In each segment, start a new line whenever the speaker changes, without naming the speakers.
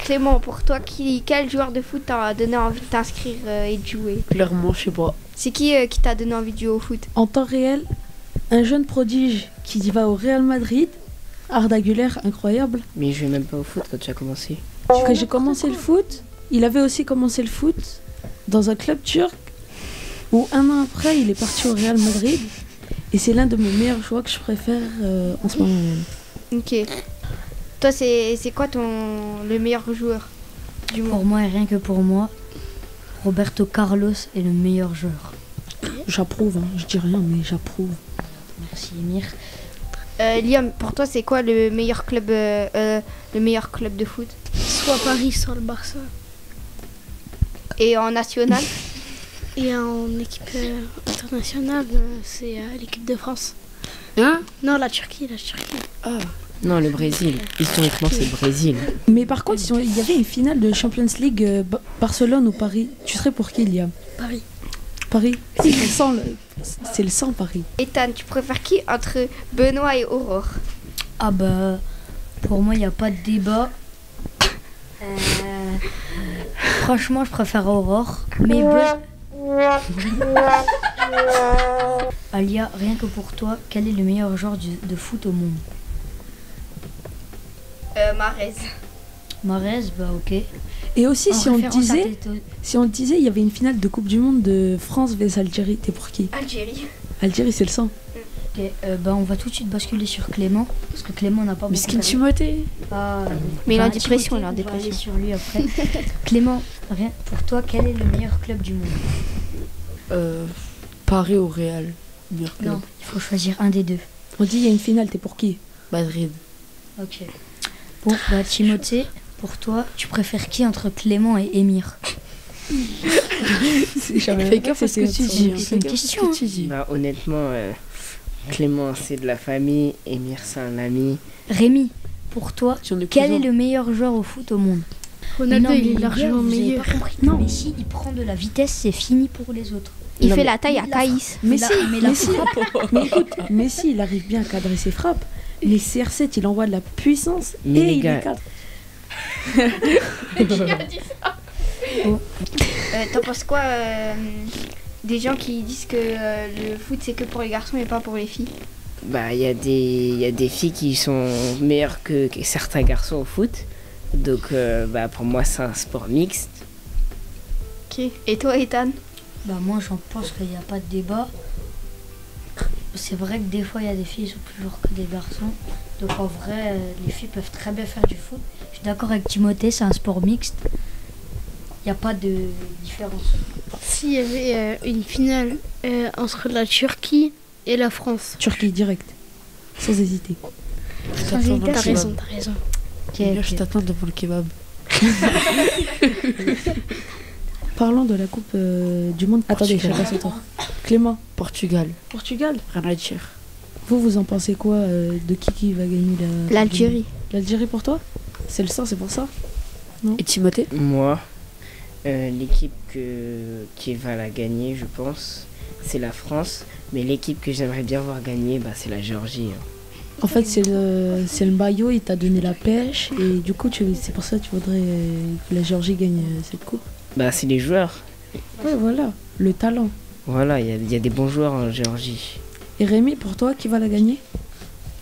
Clément, pour toi, quel joueur de foot t'a donné envie de t'inscrire et de jouer?
Clairement, je sais pas.
C'est qui t'a donné envie de jouer au foot?
En temps réel, un jeune prodige qui va au Real Madrid, Arda Güler, incroyable.
Mais je vais même pas au foot quand tu as commencé.
Quand j'ai commencé le foot, il avait aussi commencé le foot dans un club turc où un an après, il est parti au Real Madrid. Et c'est l'un de mes meilleurs joueurs que je préfère en ce moment même.
Ok. Toi, c'est quoi le meilleur joueur du monde?
Pour moi et rien que pour moi, Roberto Carlos est le meilleur joueur.
J'approuve, hein. Je dis rien, mais j'approuve.
Merci Emir.
Liam, pour toi, c'est quoi le meilleur club de foot?
Soit Paris, soit le Barça.
Et en national?
Et en équipe internationale, c'est l'équipe de France.
Hein?
Non, la Turquie.
Ah.
Non, le Brésil. Historiquement, c'est le Brésil.
Mais par contre, si il y avait une finale de Champions League Barcelone ou Paris, tu serais pour qui, Liam?
Paris.
Paris? C'est le sang, Paris.
Ethan, tu préfères qui entre Benoît et Aurore?
Ah bah, pour moi, il n'y a pas de débat. Franchement, je préfère Aurore. Mais Alia, rien que pour toi, quel est le meilleur joueur de foot au monde?
Marez.
Marez, bah ok.
Et aussi,
En
si on
référence
disait, il y avait une finale de Coupe du Monde de France vs Algérie, t'es pour qui?
Algérie.
Algérie, c'est le sang.
Ok, bah on va tout de suite basculer sur Clément, parce que Clément n'a pas beaucoup
Miskin
parlé.
Timothée.
Ah,
Mais il est en
bah,
dépression,
Timothée,
il est en
on va
dépression.
aller sur lui après. Clément, rien pour toi, quel est le meilleur club du monde?
Paris au Real. Meilleur club.
Non, il faut choisir un des deux.
On dit, il y a une finale, t'es pour qui?
Madrid.
Ok. Bon, bah Timothée, pour toi, tu préfères qui entre Clément et Émir?
Fais gaffe à ce que tu dis.
C'est une question,
Bah, honnêtement, Clément, c'est de la famille. Emir, c'est un ami.
Rémi, pour toi,
J'en ai
quel est
cousin.
le meilleur joueur au foot au monde?
Ronaldo,
Non, mais
il est
les gars,
largement
vous avez
meilleur.
pas compris que Messi, il prend de la vitesse, c'est fini pour les autres.
Il
Non,
fait
mais-
la taille à Caïs.
Mais
la-
si,
mais la
mais si. Mais écoute, Messi, il arrive bien à cadrer ses frappes. Mais CR7, il envoie de la puissance
Mais
et
les
il
gars-
les cadre.
T'en penses quoi des gens qui disent que le foot c'est que pour les garçons et pas pour les filles?
Bah, il y a des filles qui sont meilleures que certains garçons au foot. Donc, bah, pour moi, c'est un sport mixte.
Ok. Et toi, Ethan?
Bah moi, j'en pense qu'il n'y a pas de débat. C'est vrai que des fois, il y a des filles qui sont plus fortes que des garçons. Donc en vrai, les filles peuvent très bien faire du foot. Je suis d'accord avec Timothée, c'est un sport mixte. Il n'y a pas de différence.
S'il y avait une finale entre la Turquie et la France.
Turquie, direct. Sans hésiter.
T'as raison.
Ok,
Viens,
ok.
je t'attends devant le kebab.
Parlons de la Coupe du Monde. Attendez, je passe au tour. Clément,
Portugal.
Portugal.
Rien à dire.
Vous en pensez quoi de qui va gagner la
L'Algérie.
L'Algérie pour toi? C'est le sang, c'est pour ça?
Et Timothée?
Moi, l'équipe qui va la gagner, je pense, c'est la France. Mais l'équipe que j'aimerais bien voir gagner, bah, c'est la Géorgie. Hein.
En fait, c'est le maillot, il t'a donné la pêche. Et du coup, c'est pour ça que tu voudrais que la Géorgie gagne cette coupe.
Bah, c'est les joueurs.
Ouais, voilà. Le talent.
Voilà, il y a des bons joueurs en Géorgie.
Et Rémi, pour toi, qui va la gagner?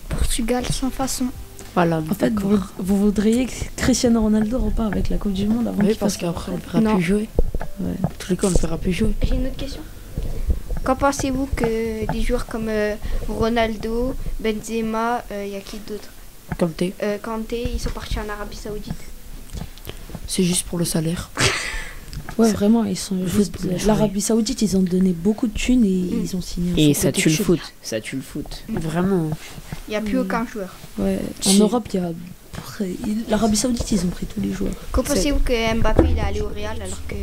Portugal sans façon.
Voilà.
En fait, vous voudriez que Cristiano Ronaldo repart avec la Coupe du Monde avant
Oui,
qu'il
parce
fasse...
qu'après, on ne pourra
Non.
plus jouer.
Ouais.
En tous les cas, on ne pourra plus jouer.
J'ai une autre question. Qu'en pensez-vous que des joueurs comme Ronaldo, Benzema, il y a qui d'autre?
Comme t'es.
Kanté, ils sont partis en Arabie Saoudite.
C'est juste pour le salaire.
Ouais, vraiment, ils sont
Juste
juste...
pour les
L'Arabie Saoudite, ils ont donné beaucoup de thunes et ils ont signé un
Et
sacré
ça tue le
chute.
foot. Ça tue le foot.
Vraiment.
Il n'y a plus aucun joueur.
Ouais. En
Si.
Europe, il y a... L'Arabie Saoudite, ils ont pris tous les joueurs.
Qu'en pensez-vous que Mbappé il est allé au Real alors que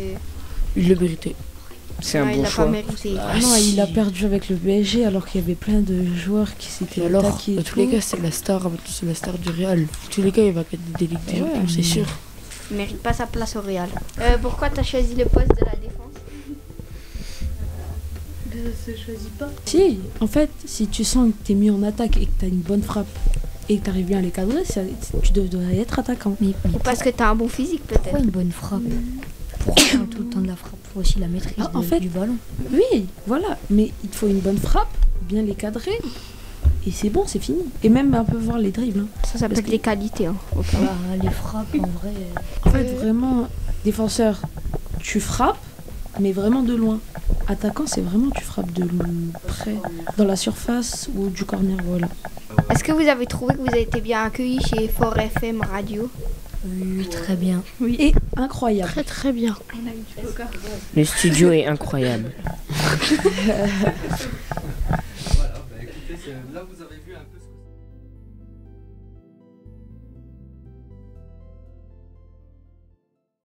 Il le méritait.
C'est
non,
un
il
bon
l'a
choix.
pas mérité?
Ah non, il a perdu avec le PSG alors qu'il y avait plein de joueurs qui s'étaient
Et alors,
attaqués. et
dans tous les
tout.
cas, c'est la star du Real. Dans tous les cas, il va gagner des Ligues des
Ouais,
Champions, c'est
mais-
sûr.
Il mérite pas sa place au Real. Pourquoi t'as choisi le poste de la défense?
Ça se choisit pas.
Si, en fait, si tu sens que t'es mis en attaque et que t'as une bonne frappe et que tu arrives bien à les cadrer, tu devrais être attaquant.
Mais
Ou parce que t'as un bon physique
pourquoi
peut-être.
une bonne frappe? Pourquoi faire tout le temps de la frappe? Faut aussi la maîtrise
Ah, en fait-
du ballon.
Oui, voilà, mais il te faut une bonne frappe, bien les cadrer, et c'est bon, c'est fini. Et même un peu voir les dribbles. Hein.
Ça s'appelle
Parce que-
des qualités. Hein. Ok.
Bah, les frappes, en vrai.
En fait, vraiment, défenseur, tu frappes, mais vraiment de loin. Attaquant, c'est vraiment tu frappes de près, dans la surface ou du corner, voilà.
Est-ce que vous avez trouvé que vous avez été bien accueillis chez Fort FM Radio?
Oui, très bien.
Et incroyable.
Très très bien.
Le studio est incroyable.
Voilà, bah écoutez, là vous avez vu un peu